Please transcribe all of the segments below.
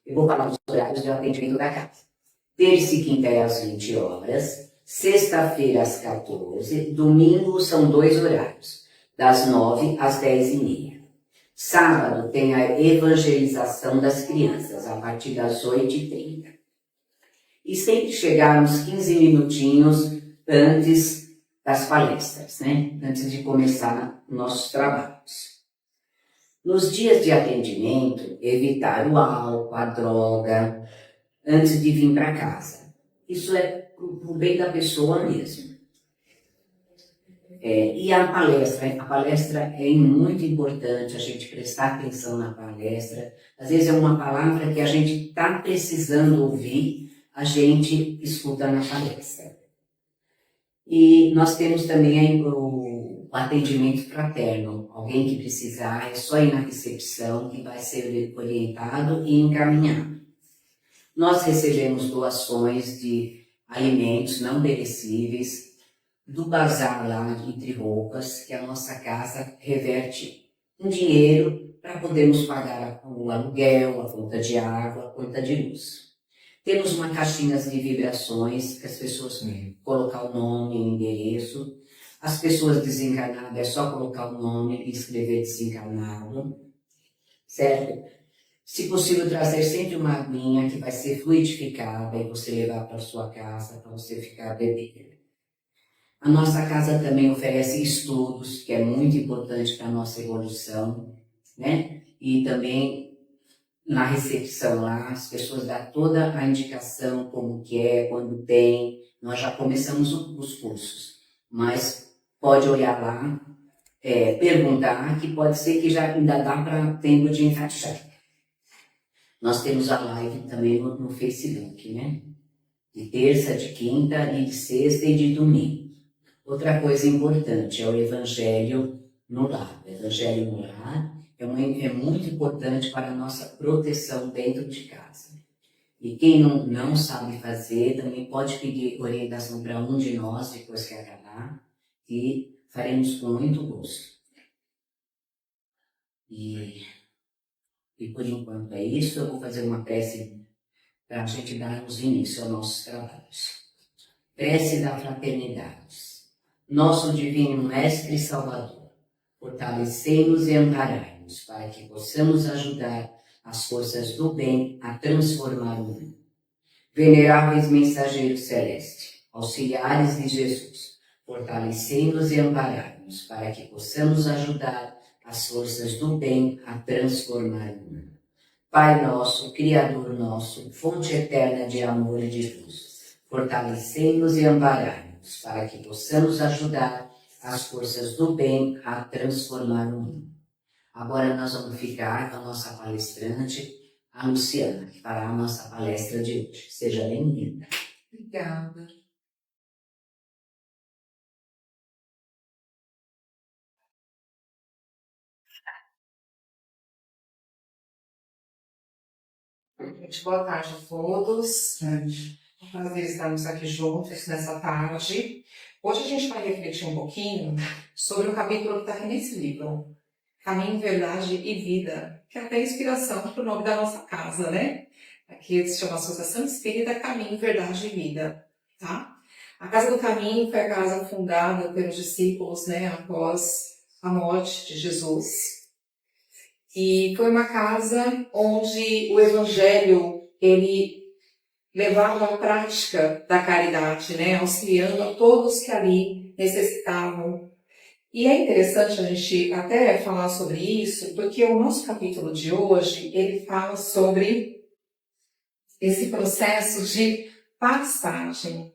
Eu vou falar dos horários de atendimento da casa. Terça e quinta é às 20 horas, sexta-feira às 14, domingo são 2 horários, das 9 às 10h30. Sábado tem a evangelização das crianças, a partir das 8h30. E sempre chegar uns 15 minutinhos antes das palestras, né? Antes de começar nossos trabalhos. Nos dias de atendimento, evitar o álcool, a droga, antes de vir para casa. Isso é pro bem da pessoa mesmo. E a palestra é muito importante a gente prestar atenção na palestra. Às vezes é uma palavra que a gente está precisando ouvir, a gente escuta na palestra. E nós temos também o atendimento fraterno. Alguém que precisar, é só ir na recepção que vai ser orientado e encaminhado. Nós recebemos doações de alimentos não perecíveis, do bazar lá entre roupas, que a nossa casa reverte um dinheiro para podermos pagar o aluguel, a conta de água, a conta de luz. Temos uma caixinha de vibrações, que as pessoas colocar o nome e o endereço. As pessoas desencarnadas é só colocar o nome e escrever desencarnado, certo? Se possível, trazer sempre uma aguinha que vai ser fluidificada e você levar para sua casa, para você ficar bebendo. A nossa casa também oferece estudos, que é muito importante para a nossa evolução, né? E também na recepção lá, as pessoas dão toda a indicação, como que é, quando tem. Nós já começamos os cursos, mas pode olhar lá, perguntar, que pode ser que já ainda dá para tempo de encaixar. Nós temos a live também no Facebook, né? De terça, de quinta, e de sexta e de domingo. Outra coisa importante é o Evangelho no lar. O Evangelho no lar é muito importante para a nossa proteção dentro de casa. E quem não sabe fazer, também pode pedir orientação para um de nós, depois que acabar, e faremos com muito gosto. E por enquanto é isso. Eu vou fazer uma prece para a gente darmos início aos nossos trabalhos. Prece da fraternidade. Nosso Divino Mestre e Salvador, fortalecei-nos e amparai-nos para que possamos ajudar as forças do bem a transformar o mundo. Veneráveis mensageiros celestes, auxiliares de Jesus, fortalecei-nos e amparai-nos para que possamos ajudar as forças do bem a transformar o mundo. Pai nosso, Criador nosso, fonte eterna de amor e de luz, fortalecei-nos e amparai-nos para que possamos ajudar as forças do bem a transformar o mundo. Agora nós vamos ficar com a nossa palestrante, a Luciana, que fará a nossa palestra de hoje. Seja bem-vinda. Obrigada. Boa tarde a todos. É um prazer estarmos aqui juntos nessa tarde. Hoje a gente vai refletir um pouquinho sobre o capítulo que está aqui nesse livro, Caminho, Verdade e Vida, que é até inspiração para o nome da nossa casa, né? Aqui se chama Associação Espírita Caminho, Verdade e Vida, tá? A Casa do Caminho foi a casa fundada pelos discípulos, né, após a morte de Jesus. E foi uma casa onde o Evangelho, ele levava a prática da caridade, né? Auxiliando a todos que ali necessitavam. E é interessante a gente até falar sobre isso, porque o nosso capítulo de hoje, ele fala sobre esse processo de passagem,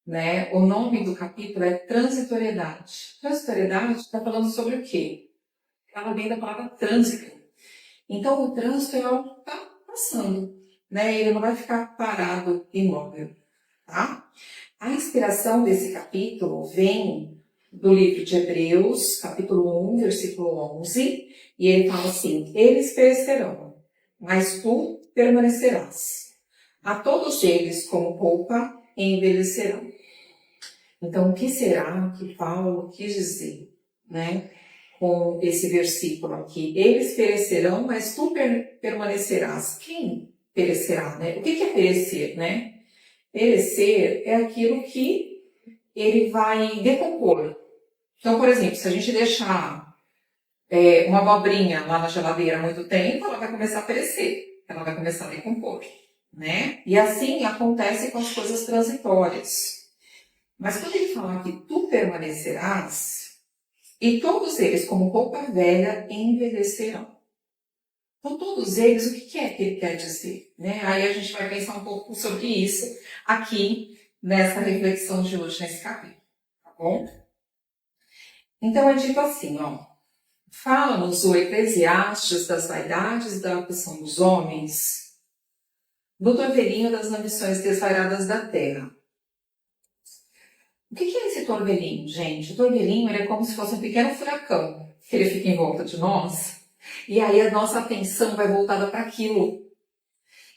né? O nome do capítulo é Transitoriedade. Transitoriedade está falando sobre o quê? Ela vem da palavra trânsito. Então, o trânsito é algo que está passando, né? Ele não vai ficar parado, imóvel, tá? A inspiração desse capítulo vem do livro de Hebreus, capítulo 1, versículo 11, e ele fala assim: eles perecerão, mas tu permanecerás. A todos eles, como polpa, envelhecerão. Então, o que será que Paulo quis dizer, né? Com esse versículo aqui: eles perecerão, mas tu permanecerás. Quem perecerá, né? O que é perecer, né? Perecer é aquilo que ele vai decompor. Então, por exemplo, se a gente deixar uma abobrinha lá na geladeira há muito tempo, ela vai começar a perecer, ela vai começar a decompor, né? E assim acontece com as coisas transitórias. Mas quando ele fala que tu permanecerás, e todos eles, como roupa velha, envelhecerão. Então, todos eles, o que é que ele quer dizer? Né? Aí a gente vai pensar um pouco sobre isso aqui, nessa reflexão de hoje, nesse capítulo, tá bom? Então, é dito assim, ó. Fala-nos o Eclesiastes das vaidades da ambição dos homens, do torvelinho das ambições desvairadas da terra. O que é esse torvelinho, gente? O torvelinho ele é como se fosse um pequeno furacão, que ele fica em volta de nós, e aí a nossa atenção vai voltada para aquilo.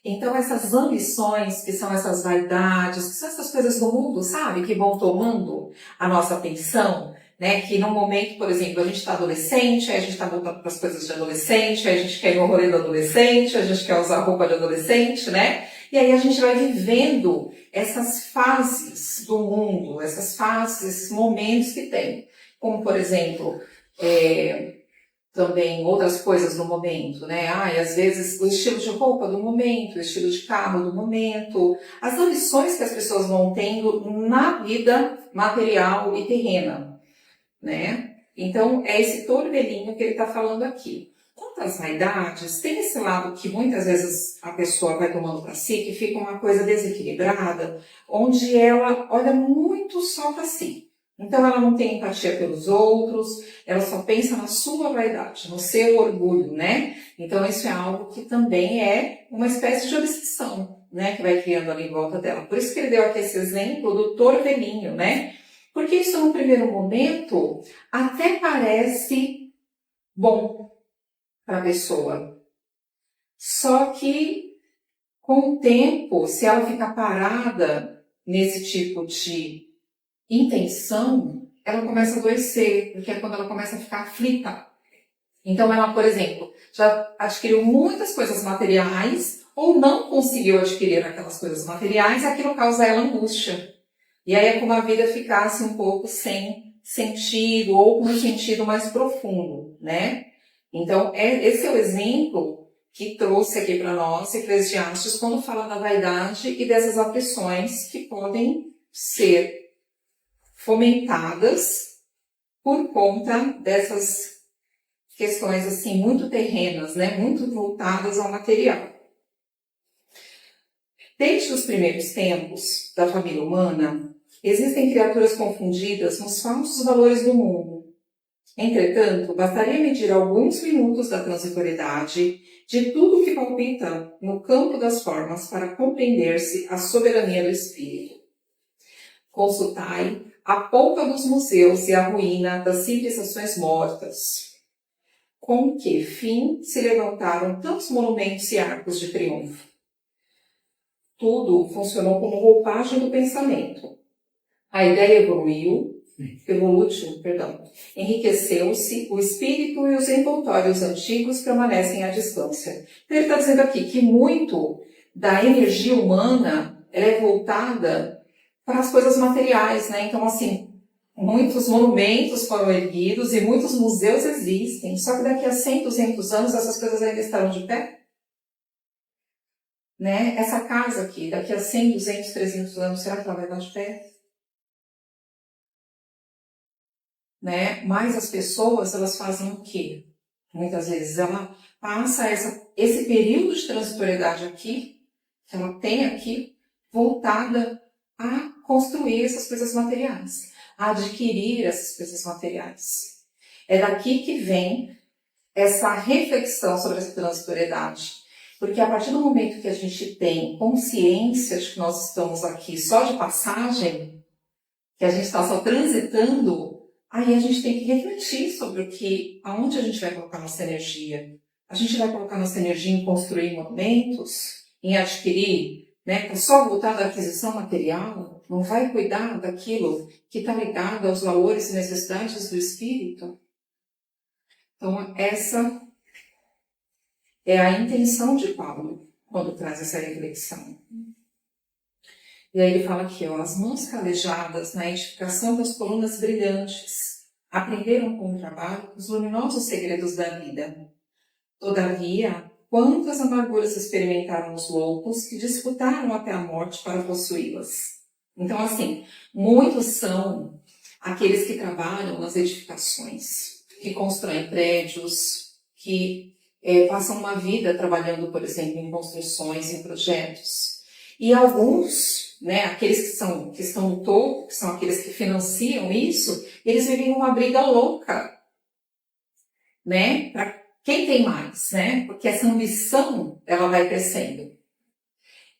Então essas ambições, que são essas vaidades, que são essas coisas do mundo, sabe? Que vão tomando a nossa atenção, né? Que no momento, por exemplo, a gente está adolescente, aí a gente está voltando para as coisas de adolescente, aí a gente quer ir no rolê do adolescente, a gente quer usar roupa de adolescente, né? E aí a gente vai vivendo essas fases do mundo, essas fases, esses momentos que tem. Como, por exemplo, também outras coisas do momento, né? E às vezes o estilo de roupa do momento, o estilo de carro do momento, as ambições que as pessoas vão tendo na vida material e terrena, né? Então, é esse torvelinho que ele está falando aqui. Quanto às vaidades, tem esse lado que muitas vezes a pessoa vai tomando para si, que fica uma coisa desequilibrada, onde ela olha muito só para si. Então, ela não tem empatia pelos outros, ela só pensa na sua vaidade, no seu orgulho, né? Então, isso é algo que também é uma espécie de obsessão, né? Que vai criando ali em volta dela. Por isso que ele deu aqui esse exemplo do torvelinho, né? Porque isso, no primeiro momento, até parece bom para a pessoa. Só que, com o tempo, se ela ficar parada nesse tipo de intenção, ela começa a adoecer, porque é quando ela começa a ficar aflita. Então, ela, por exemplo, já adquiriu muitas coisas materiais ou não conseguiu adquirir aquelas coisas materiais, e aquilo causa a ela angústia. E aí é como a vida ficasse um pouco sem sentido ou com um sentido mais profundo, né? Então, esse é o exemplo que trouxe aqui para nós Eclesiastes quando fala da vaidade e dessas aflições que podem ser fomentadas por conta dessas questões assim muito terrenas, né? Muito voltadas ao material. Desde os primeiros tempos da família humana, existem criaturas confundidas nos falsos valores do mundo. Entretanto, bastaria medir alguns minutos da transitoriedade de tudo o que palpita no campo das formas para compreender-se a soberania do espírito. Consultai a polpa dos museus e a ruína das civilizações mortas. Com que fim se levantaram tantos monumentos e arcos de triunfo? Tudo funcionou como roupagem do pensamento. A ideia enriqueceu-se, o espírito e os envoltórios antigos permanecem à distância. Então ele está dizendo aqui que muito da energia humana ela é voltada para as coisas materiais, né? Então, assim, muitos monumentos foram erguidos e muitos museus existem, só que daqui a 100, 200 anos essas coisas ainda estarão de pé? Né? Essa casa aqui, daqui a 100, 200, 300 anos, será que ela vai estar de pé? Né? Mas as pessoas, elas fazem o quê? Muitas vezes ela passa esse período de transitoriedade aqui, que ela tem aqui, voltada a construir essas coisas materiais, a adquirir essas coisas materiais. É daqui que vem essa reflexão sobre essa transitoriedade. Porque a partir do momento que a gente tem consciência de que nós estamos aqui só de passagem, que a gente está só transitando, aí a gente tem que refletir sobre aonde a gente vai colocar nossa energia. A gente vai colocar nossa energia em construir monumentos, em adquirir, né, só voltar da aquisição material, não vai cuidar daquilo que está ligado aos valores e necessidades do espírito? Então, essa é a intenção de Paulo, quando traz essa reflexão. E aí ele fala aqui, ó, as mãos calejadas na edificação das colunas brilhantes aprenderam com o trabalho os luminosos segredos da vida. Todavia, quantas amarguras experimentaram os loucos que disputaram até a morte para possuí-las. Então, assim, muitos são aqueles que trabalham nas edificações, que constroem prédios, que passam uma vida trabalhando, por exemplo, em construções, em projetos. E alguns, né, aqueles que estão no topo, que são aqueles que financiam isso, eles vivem uma briga louca, né, para quem tem mais, né, porque essa ambição, ela vai crescendo.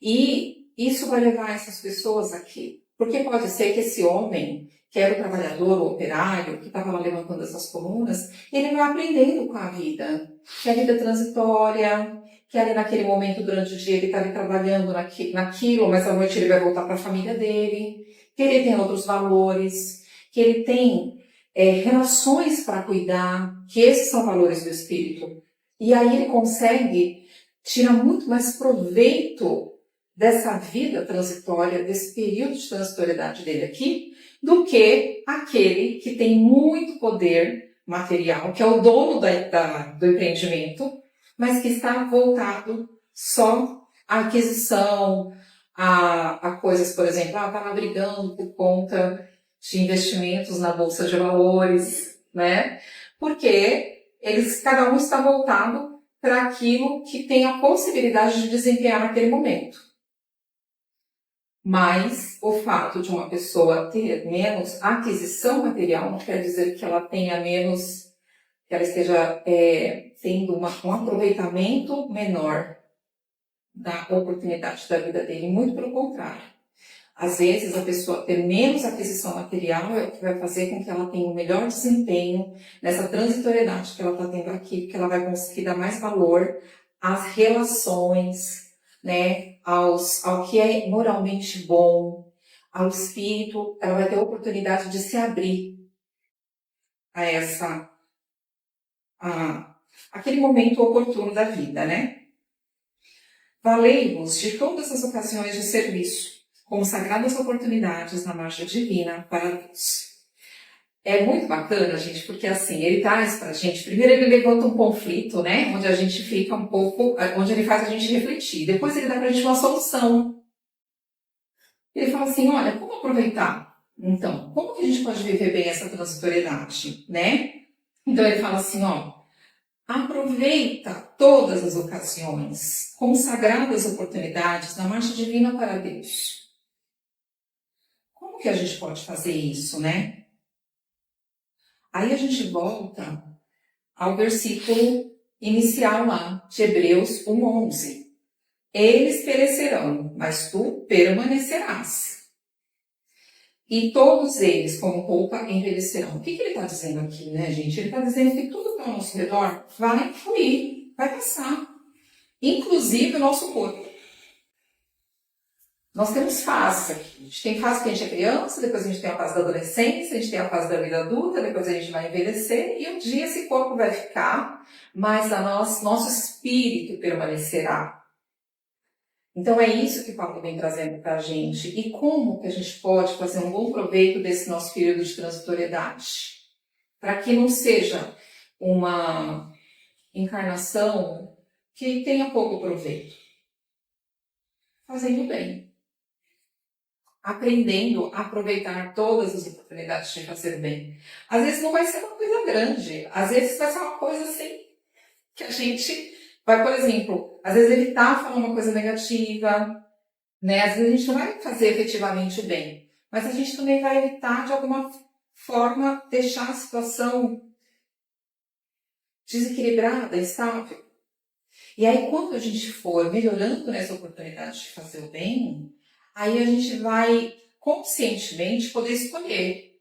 E isso vai levar essas pessoas aqui. Porque pode ser que esse homem, que era o trabalhador, o operário, que estava lá levantando essas colunas, ele vai aprendendo com a vida, que a vida é transitória, que ali naquele momento, durante o dia, ele está ali trabalhando naquilo, mas à noite ele vai voltar para a família dele, que ele tem outros valores, que ele tem relações para cuidar, que esses são valores do espírito. E aí ele consegue tirar muito mais proveito dessa vida transitória, desse período de transitoriedade dele aqui, do que aquele que tem muito poder material, que é o dono do empreendimento, mas que está voltado só à aquisição, a coisas, por exemplo, está lá brigando por conta de investimentos na Bolsa de Valores, né? Porque cada um está voltado para aquilo que tem a possibilidade de desempenhar naquele momento. Mas o fato de uma pessoa ter menos aquisição material não quer dizer que ela tenha menos, que ela esteja tendo um aproveitamento menor da oportunidade da vida dele. Muito pelo contrário. Às vezes, a pessoa ter menos aquisição material é o que vai fazer com que ela tenha um melhor desempenho nessa transitoriedade que ela está tendo aqui, porque ela vai conseguir dar mais valor às relações, né, ao que é moralmente bom, ao espírito. Ela vai ter a oportunidade de se abrir a aquele momento oportuno da vida, né? Valei-vos de todas as ocasiões de serviço, como sagradas oportunidades na marcha divina para Deus. É muito bacana, gente, porque assim, ele traz pra gente, primeiro ele levanta um conflito, né, onde a gente fica um pouco, onde ele faz a gente refletir, depois ele dá pra gente uma solução. Ele fala assim, olha, como aproveitar? Então, como que a gente pode viver bem essa transitoriedade, né? Então ele fala assim, ó, aproveita todas as ocasiões como sagradas oportunidades na marcha divina para Deus. Como que a gente pode fazer isso, né? Aí a gente volta ao versículo inicial lá, de Hebreus 1:11. Eles perecerão, mas tu permanecerás. E todos eles, como roupa, envelhecerão. O que ele está dizendo aqui, né, gente? Ele está dizendo que tudo que está ao nosso redor vai fluir, vai passar. Inclusive o nosso corpo. Nós temos fases aqui. A gente tem fase que a gente é criança, depois a gente tem a fase da adolescência, a gente tem a fase da vida adulta, depois a gente vai envelhecer e um dia esse corpo vai ficar, mas nosso espírito permanecerá. Então é isso que Paulo vem trazendo para a gente. E como que a gente pode fazer um bom proveito desse nosso período de transitoriedade? Para que não seja uma encarnação que tenha pouco proveito. Fazendo bem. Aprendendo a aproveitar todas as oportunidades de fazer bem. Às vezes não vai ser uma coisa grande. Às vezes vai ser uma coisa assim que a gente vai, por exemplo, às vezes evitar falar uma coisa negativa, né? Às vezes a gente não vai fazer efetivamente bem, mas a gente também vai evitar, de alguma forma, deixar a situação desequilibrada, estável. E aí, quando a gente for melhorando nessa oportunidade de fazer o bem, aí a gente vai conscientemente poder escolher.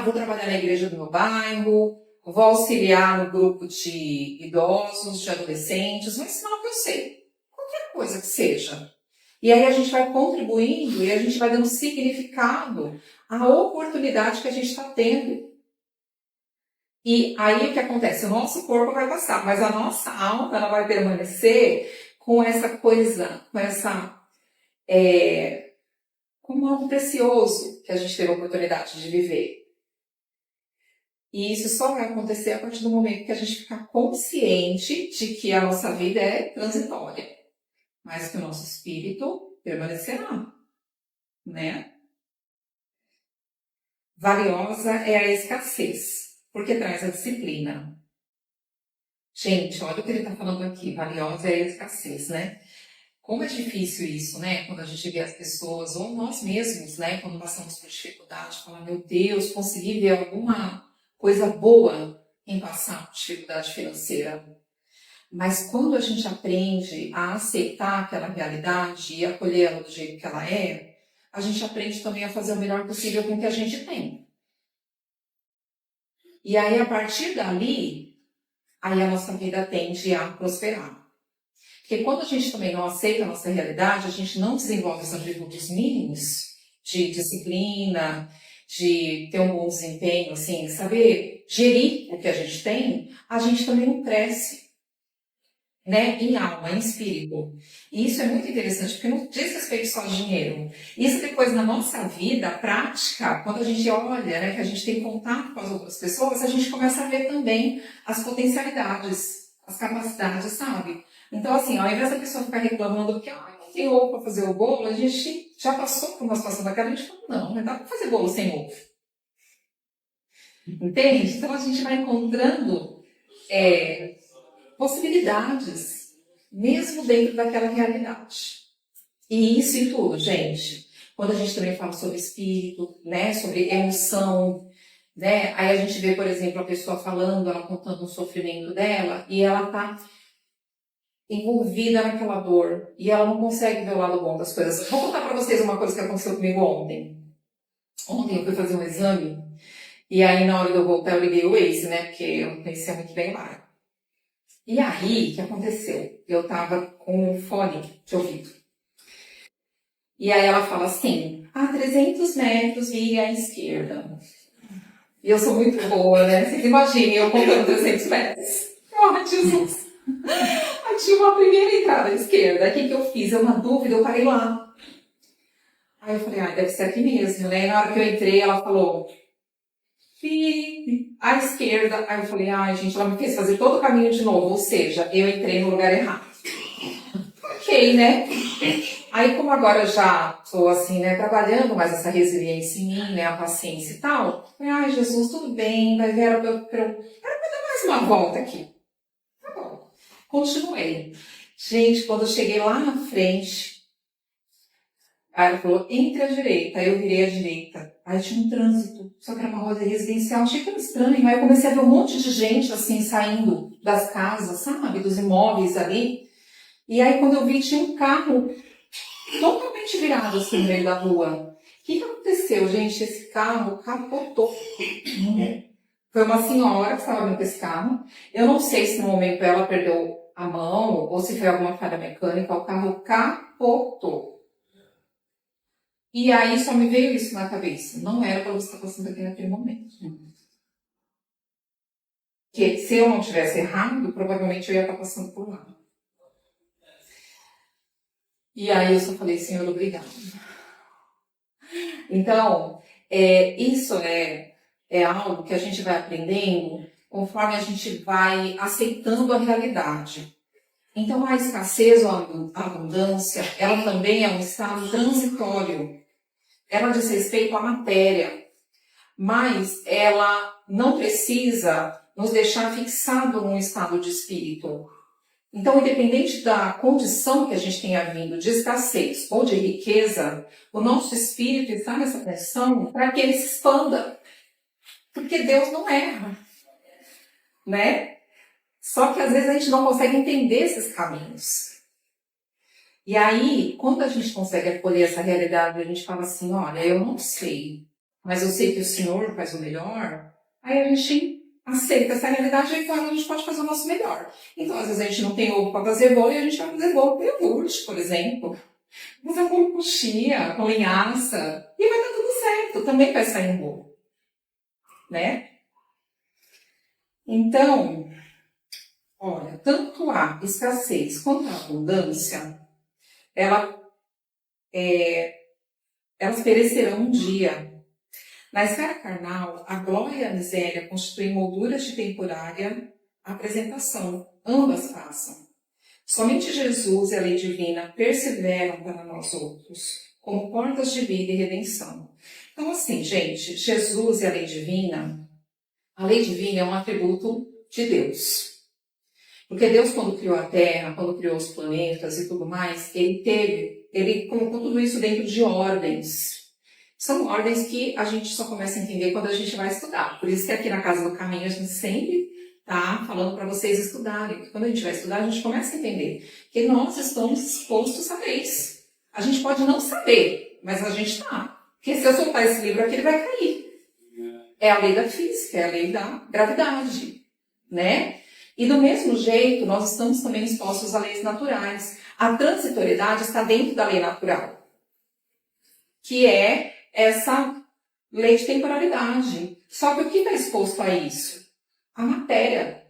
Vou trabalhar na igreja do meu bairro, vou auxiliar no grupo de idosos, de adolescentes, vou ensinar o que eu sei. Qualquer coisa que seja. E aí a gente vai contribuindo e a gente vai dando significado à oportunidade que a gente está tendo. E aí o que acontece? O nosso corpo vai passar, mas a nossa alma ela vai permanecer com essa coisa, como algo precioso que a gente teve a oportunidade de viver. E isso só vai acontecer a partir do momento que a gente ficar consciente de que a nossa vida é transitória, mas que o nosso espírito permanecerá, né? Valiosa é a escassez, porque traz a disciplina. Gente, olha o que ele está falando aqui, valiosa é a escassez, né? Como é difícil isso, né? Quando a gente vê as pessoas, ou nós mesmos, né? Quando passamos por dificuldade, falar, meu Deus, consegui ver alguma coisa boa em passar por dificuldade financeira. Mas quando a gente aprende a aceitar aquela realidade e acolher ela do jeito que ela é, a gente aprende também a fazer o melhor possível com o que a gente tem. E aí, a partir dali, aí a nossa vida tende a prosperar. Porque quando a gente também não aceita a nossa realidade, a gente não desenvolve os atributos mínimos de disciplina, de ter um bom desempenho, assim, saber gerir o que a gente também não cresce, né? Em alma, em espírito. E isso é muito interessante, porque não diz respeito só ao dinheiro. Isso depois na nossa vida prática, quando a gente olha, né, que a gente tem contato com as outras pessoas, a gente começa a ver também as potencialidades, as capacidades, sabe? Então, assim, ao invés da pessoa ficar reclamando que não tem ovo para fazer o bolo, a gente já passou por uma situação daquela, a gente fala, não, mas dá para fazer bolo sem ovo. Entende? Então, a gente vai encontrando possibilidades, mesmo dentro daquela realidade. E isso em tudo, gente. Quando a gente também fala sobre espírito, né, sobre emoção, né, aí a gente vê, por exemplo, a pessoa falando, ela contando um sofrimento dela, e ela tá envolvida naquela dor, e ela não consegue ver o lado bom das coisas. Vou contar para vocês uma coisa que aconteceu comigo ontem. Ontem eu fui fazer um exame, e aí na hora de eu voltar eu liguei o Waze, né, porque eu não conhecia muito bem lá. E aí, o que aconteceu? Eu tava com um fone de ouvido. E aí ela fala assim, a 300 metros vire à esquerda. E eu sou muito boa, né? Vocês imaginem eu contando 300 metros. Oh, Jesus! Aí tinha uma primeira entrada à esquerda. Aí o que eu fiz? Eu, na dúvida, eu parei lá. Aí eu falei, deve ser aqui mesmo, né? E na hora que eu entrei, ela falou, vire à esquerda. Aí eu falei, gente, ela me fez fazer todo o caminho de novo. Ou seja, eu entrei no lugar errado. Ok, né? Aí, como agora eu já estou assim, né, trabalhando mais essa resiliência em mim, né, a paciência e tal, falei, Jesus, tudo bem, vai ver, eu quero dar mais uma volta aqui. Tá bom. Continuei. Gente, quando eu cheguei lá na frente, aí ela falou, entre à direita. Aí eu virei à direita. Aí tinha um trânsito, só que era uma roda residencial. Achei tão estranho. Aí eu comecei a ver um monte de gente, assim, saindo das casas, sabe, dos imóveis ali. E aí, quando eu vi, tinha um carro totalmente virado assim no meio da rua. O que aconteceu, gente? Esse carro capotou. Foi uma senhora que estava vindo com esse carro. Eu não sei se no momento ela perdeu a mão ou se foi alguma falha mecânica. O carro capotou. E aí só me veio isso na cabeça. Não era para você estar passando aqui naquele momento. Porque se eu não tivesse errado, provavelmente eu ia estar passando por lá. E aí eu só falei, Senhor, obrigado. Então, isso é algo que a gente vai aprendendo conforme a gente vai aceitando a realidade. Então, a escassez ou a abundância, ela também é um estado transitório. Ela diz respeito à matéria, mas ela não precisa nos deixar fixado num estado de espírito. Então, independente da condição que a gente tenha vindo de escassez ou de riqueza, o nosso espírito está nessa condição para que ele se expanda. Porque Deus não erra, né? Só que às vezes a gente não consegue entender esses caminhos. E aí, quando a gente consegue acolher essa realidade, a gente fala assim, olha, eu não sei, mas eu sei que o Senhor faz o melhor, aí a gente aceita essa realidade e então a gente pode fazer o nosso melhor. Então, às vezes a gente não tem ovo para fazer bolo e a gente vai fazer bolo com iogurte, por exemplo. Fazer bolo com chia, com linhaça, e vai dar tudo certo, também vai sair um bolo, né? Então, Olha, tanto a escassez quanto a abundância, ela, elas perecerão um dia. Na esfera carnal, a glória e a miséria constituem molduras de temporária apresentação. Ambas passam. Somente Jesus e a lei divina perseveram para nós outros, como portas de vida e redenção. Então, assim, gente, Jesus e a lei divina é um atributo de Deus. Porque Deus, quando criou a Terra, quando criou os planetas e tudo mais, ele colocou tudo isso dentro de ordens. São ordens que a gente só começa a entender quando a gente vai estudar. Por isso que aqui na Casa do Caminho a gente sempre está falando para vocês estudarem. Porque quando a gente vai estudar, a gente começa a entender que nós estamos expostos a leis. A gente pode não saber, mas a gente está. Porque se eu soltar esse livro aqui, ele vai cair. É a lei da física, é a lei da gravidade, né? E do mesmo jeito, nós estamos também expostos a leis naturais. A transitoriedade está dentro da lei natural, que é essa lei de temporalidade. Só que o que está exposto a isso? A matéria.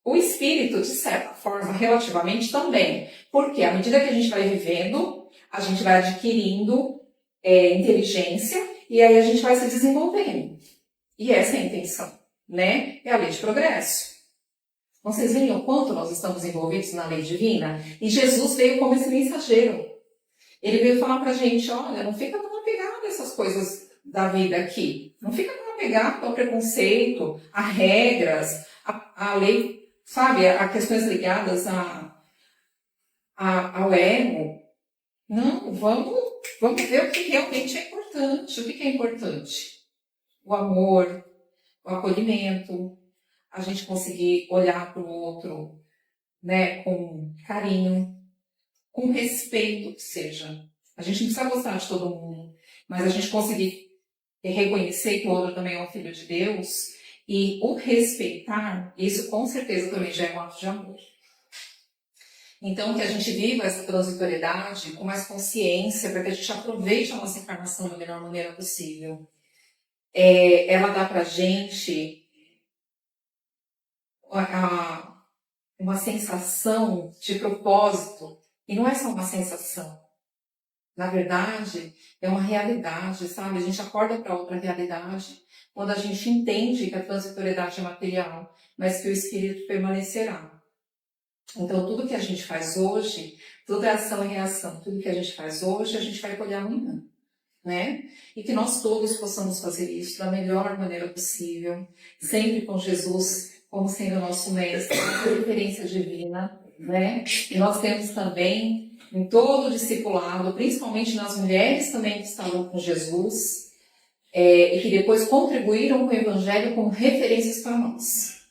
O espírito, de certa forma, relativamente também. Porque à medida que a gente vai vivendo, a gente vai adquirindo inteligência e aí a gente vai se desenvolvendo. E essa é a intenção, né? É a lei de progresso. Vocês veem o quanto nós estamos envolvidos na lei divina? E Jesus veio como esse mensageiro. Ele veio falar pra gente, olha, não fica tão apegado a essas coisas da vida aqui. Não fica tão apegado ao preconceito, a regras, a lei, sabe, a questões ligadas ao ego. Não, vamos ver o que realmente é importante. O que é importante? O amor, o acolhimento, a gente conseguir olhar para o outro, né, com carinho, com respeito, que seja. A gente não precisa gostar de todo mundo, mas a gente conseguir reconhecer que o outro também é um filho de Deus e o respeitar, isso com certeza também já é um ato de amor. Então, que a gente viva essa transitoriedade com mais consciência, para que a gente aproveite a nossa encarnação da melhor maneira possível. Ela dá para a gente uma sensação de propósito, e não é só uma sensação. Na verdade, é uma realidade, sabe? A gente acorda para outra realidade quando a gente entende que a transitoriedade é material, mas que o espírito permanecerá. Então, tudo que a gente faz hoje, tudo é ação e reação. Tudo que a gente faz hoje, a gente vai colher amanhã, né? E que nós todos possamos fazer isso da melhor maneira possível, sempre com Jesus como sendo o nosso mestre, a referência divina, né? E nós temos também, em todo o discipulado, principalmente nas mulheres também que estavam com Jesus, e que depois contribuíram com o Evangelho como referências para nós.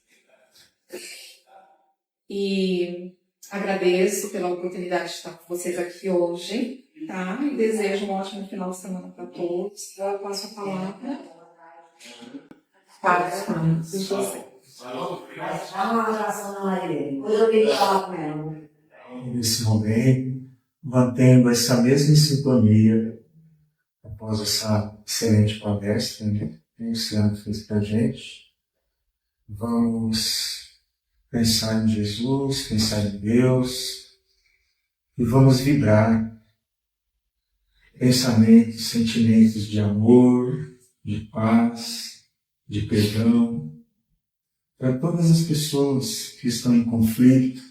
E agradeço pela oportunidade de estar com vocês aqui hoje, tá? E desejo um ótimo final de semana para todos. Eu passo a palavra para os filhos de vocês. Nesse momento, mantendo essa mesma sintonia, após essa excelente palestra, né, que o Luciano fez para a gente, vamos pensar em Jesus, pensar em Deus, e vamos vibrar pensamentos, sentimentos de amor, de paz, de perdão, para todas as pessoas que estão em conflito,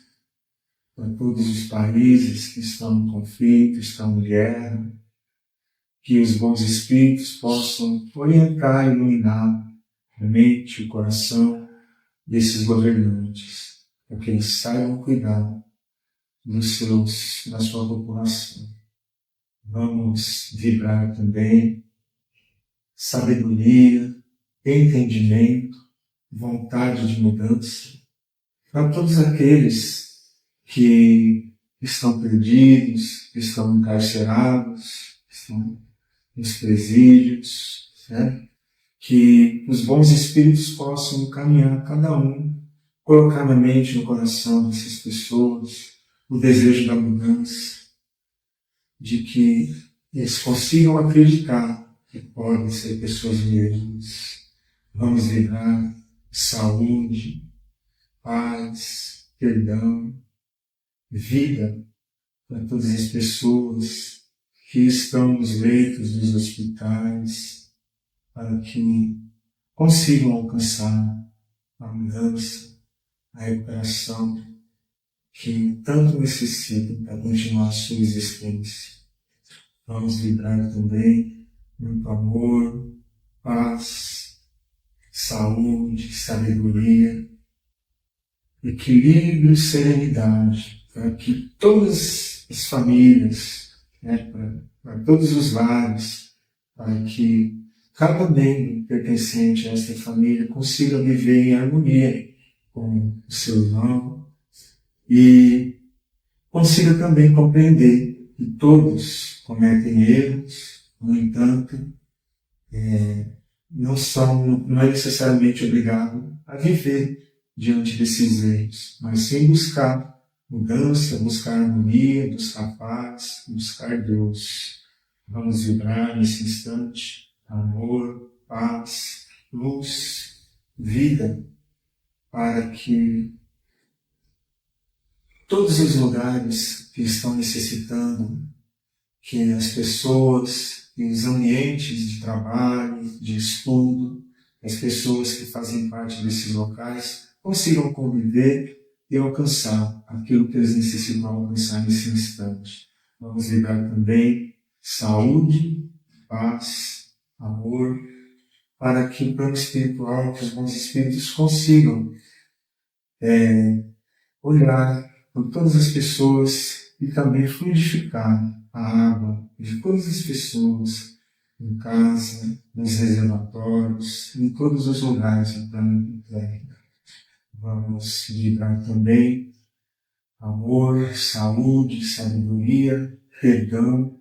para todos os países que estão em conflito, estão em guerra, que os bons espíritos possam orientar e iluminar a mente e o coração desses governantes, para que eles saibam cuidar da sua população. Vamos vibrar também sabedoria, entendimento, vontade de mudança, para todos aqueles que estão perdidos, que estão encarcerados, que estão nos presídios, né? Que os bons espíritos possam encaminhar cada um, colocar na mente, no coração dessas pessoas o desejo da mudança, de que eles consigam acreditar que podem ser pessoas melhores. Vamos vibrar saúde, paz, perdão, vida para todas as pessoas que estão nos leitos dos hospitais, para que consigam alcançar a mudança, a recuperação que tanto necessitam para continuar a sua existência. Vamos vibrar também muito amor, paz, saúde, sabedoria, equilíbrio e serenidade, para que todas as famílias, para todos os lares, para que cada membro pertencente a esta família consiga viver em harmonia com o seu irmão e consiga também compreender que todos cometem erros, no entanto, não é necessariamente obrigado a viver diante desses erros, mas sim buscar mudança, buscar harmonia, buscar paz, buscar Deus. Vamos vibrar nesse instante amor, paz, luz, vida, para que todos os lugares que estão necessitando, que as pessoas, que os ambientes de trabalho, de estudo, as pessoas que fazem parte desses locais consigam conviver e alcançar aquilo que eles necessitam alcançar nesse instante. Vamos vibrar também saúde, paz, amor, para que o plano espiritual, que os bons espíritos consigam olhar por todas as pessoas e também fluidificar a água de todas as pessoas, em casa, nos reservatórios, em todos os lugares do planeta Terra. Vamos vibrar também amor, saúde, sabedoria, perdão,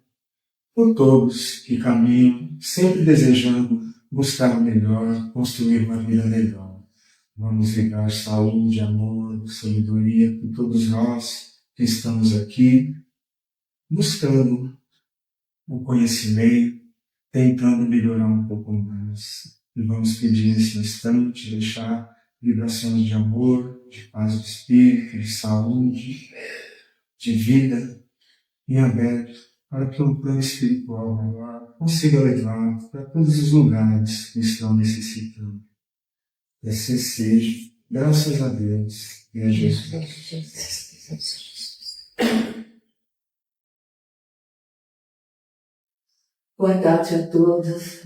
por todos que caminham, sempre desejando buscar o melhor, construir uma vida melhor. Vamos vibrar saúde, amor, sabedoria por todos nós que estamos aqui, buscando o conhecimento, tentando melhorar um pouco mais. E vamos pedir nesse instante, deixar vibrações de amor, de paz do espírito, de saúde, de vida em aberto, para que o plano espiritual maior consiga levar para todos os lugares que estão necessitando. E assim seja, graças a Deus e a Jesus. Boa tarde a todos.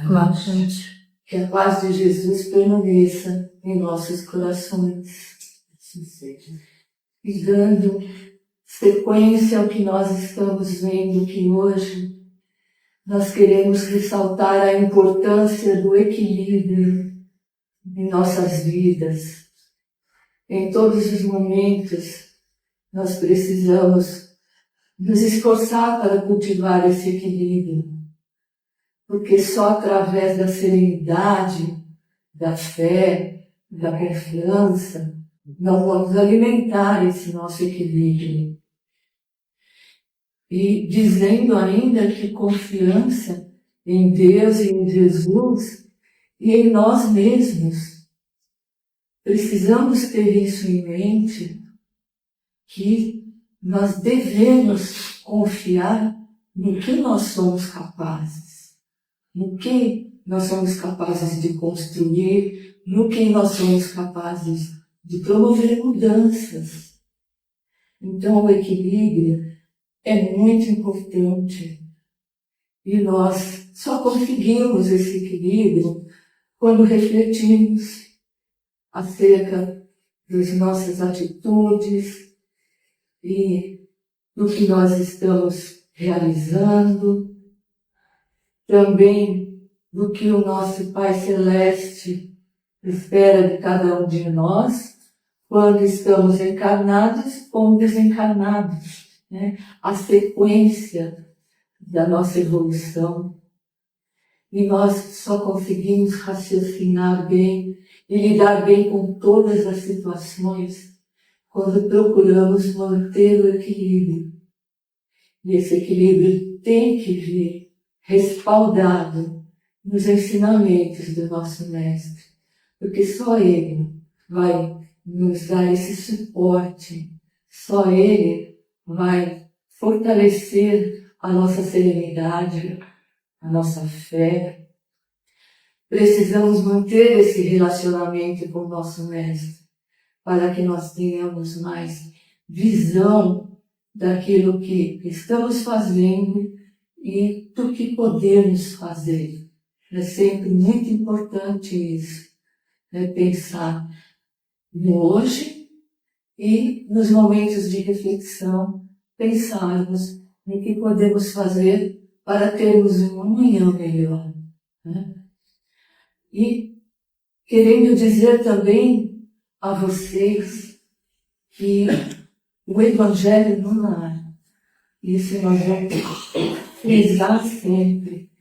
Boa tarde. Que a paz de Jesus permaneça em nossos corações. Assim seja. E dando sequência ao que nós estamos vendo aqui hoje, nós queremos ressaltar a importância do equilíbrio em nossas vidas. Em todos os momentos, nós precisamos nos esforçar para cultivar esse equilíbrio, porque só através da serenidade, da fé, da confiança, nós vamos alimentar esse nosso equilíbrio. E dizendo ainda que confiança em Deus e em Jesus e em nós mesmos. Precisamos ter isso em mente, que nós devemos confiar no que nós somos capazes, no que nós somos capazes de construir, no que nós somos capazes de promover mudanças. Então, o equilíbrio é muito importante e nós só conseguimos esse equilíbrio quando refletimos acerca das nossas atitudes e do que nós estamos realizando, também do que o nosso Pai Celeste espera de cada um de nós quando estamos encarnados ou desencarnados, né? A sequência da nossa evolução. E nós só conseguimos raciocinar bem e lidar bem com todas as situações quando procuramos manter o equilíbrio. E esse equilíbrio tem que vir respaldado nos ensinamentos do nosso Mestre, porque só Ele vai nos dar esse suporte. Só Ele vai fortalecer a nossa serenidade, a nossa fé. Precisamos manter esse relacionamento com o nosso Mestre, para que nós tenhamos mais visão daquilo que estamos fazendo e do que podemos fazer. É sempre muito importante isso, pensar no hoje e nos momentos de reflexão, pensarmos no que podemos fazer para termos um amanhã melhor. Né? E querendo dizer também a vocês que o Evangelho no lar, isso nós vamos frisar sempre,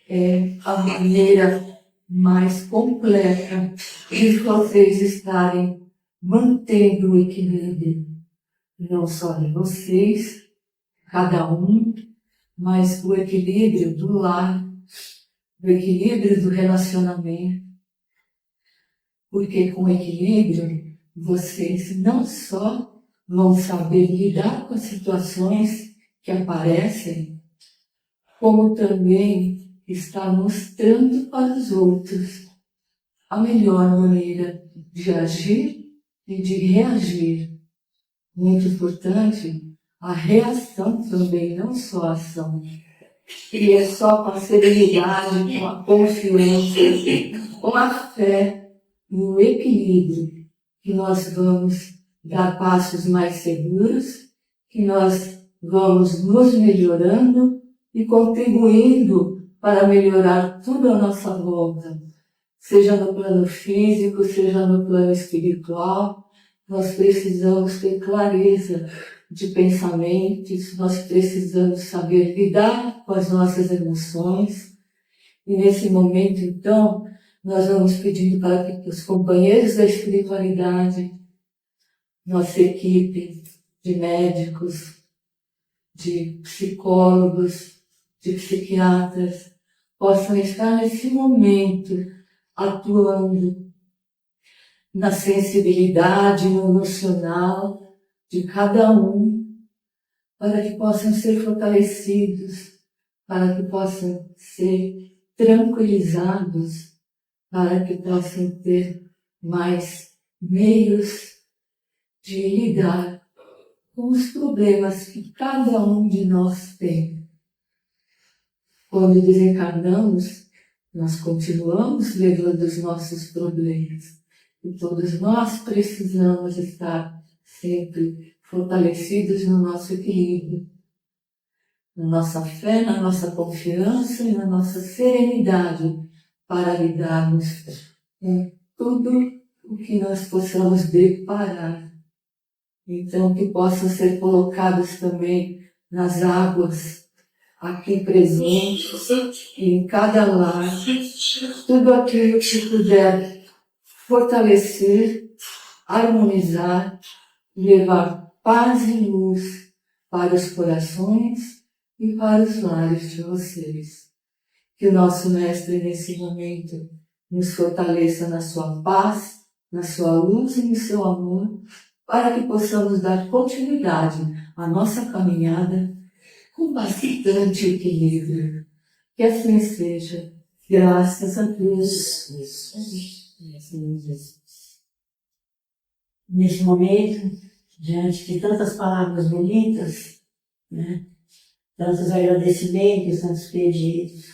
é a maneira mais completa de vocês estarem mantendo o equilíbrio, não só de vocês, cada um, mas o equilíbrio do lar, o equilíbrio do relacionamento, porque com equilíbrio vocês não só vão saber lidar com as situações que aparecem, como também está mostrando para os outros a melhor maneira de agir e de reagir. Muito importante, a reação também, não só a ação. E é só com a serenidade, com a confiança, com a fé e o equilíbrio que nós vamos dar passos mais seguros, que nós vamos nos melhorando e contribuindo para melhorar tudo à nossa volta, seja no plano físico, seja no plano espiritual. Nós precisamos ter clareza de pensamentos, nós precisamos saber lidar com as nossas emoções. E nesse momento, então, nós vamos pedindo para que os companheiros da espiritualidade, nossa equipe de médicos, de psicólogos, de psiquiatras, possam estar nesse momento atuando na sensibilidade, no emocional de cada um, para que possam ser fortalecidos, para que possam ser tranquilizados, para que possam ter mais meios de lidar com os problemas que cada um de nós tem. Quando desencarnamos, nós continuamos levando os nossos problemas. E todos nós precisamos estar sempre fortalecidos no nosso equilíbrio, na nossa fé, na nossa confiança e na nossa serenidade para lidarmos com tudo o que nós possamos deparar. Então, que possam ser colocados também nas águas aqui presentes e em cada lar, tudo aquilo que puder fortalecer, harmonizar, levar paz e luz para os corações e para os lares de vocês. Que o nosso Mestre, nesse momento, nos fortaleça na sua paz, na sua luz e no seu amor, para que possamos dar continuidade à nossa caminhada com bastante equilíbrio. Que assim seja. Graças a Deus. Nesse momento, diante de tantas palavras bonitas, né, tantos agradecimentos, tantos pedidos,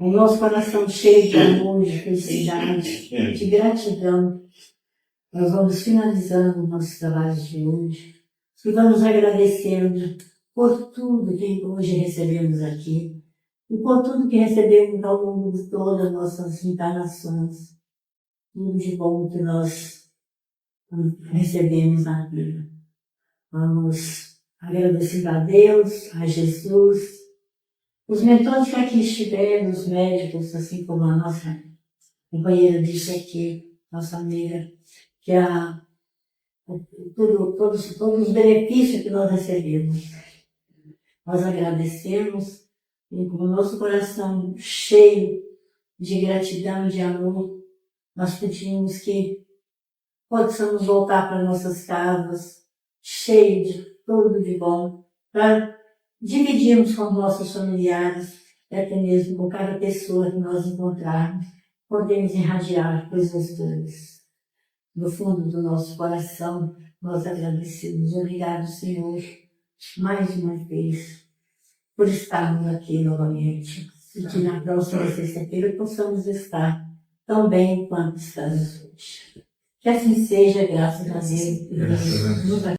o nosso coração cheio de amor, de felicidade, de gratidão, nós vamos finalizando o nosso trabalho de hoje e vamos agradecendo por tudo que hoje recebemos aqui e por tudo que recebemos ao longo de todas as nossas encarnações, tudo de bom que nós recebemos na vida. Vamos agradecer a Deus, a Jesus, os mentores que aqui estiveram, os médicos, assim como a nossa companheira disse aqui, nossa amiga, que todos os benefícios que nós recebemos. Nós agradecemos e com o nosso coração cheio de gratidão e de amor, nós pedimos que possamos voltar para nossas casas, cheios de tudo de bom, para dividirmos com nossos familiares, e até mesmo com cada pessoa que nós encontrarmos, podemos irradiar coisas boas. No fundo do nosso coração, nós agradecemos. Obrigado, Senhor, mais uma vez, por estarmos aqui novamente. E que na próxima sexta-feira possamos estar tão bem quanto estamos hoje. Que assim seja, graças a Deus. Graças a Deus.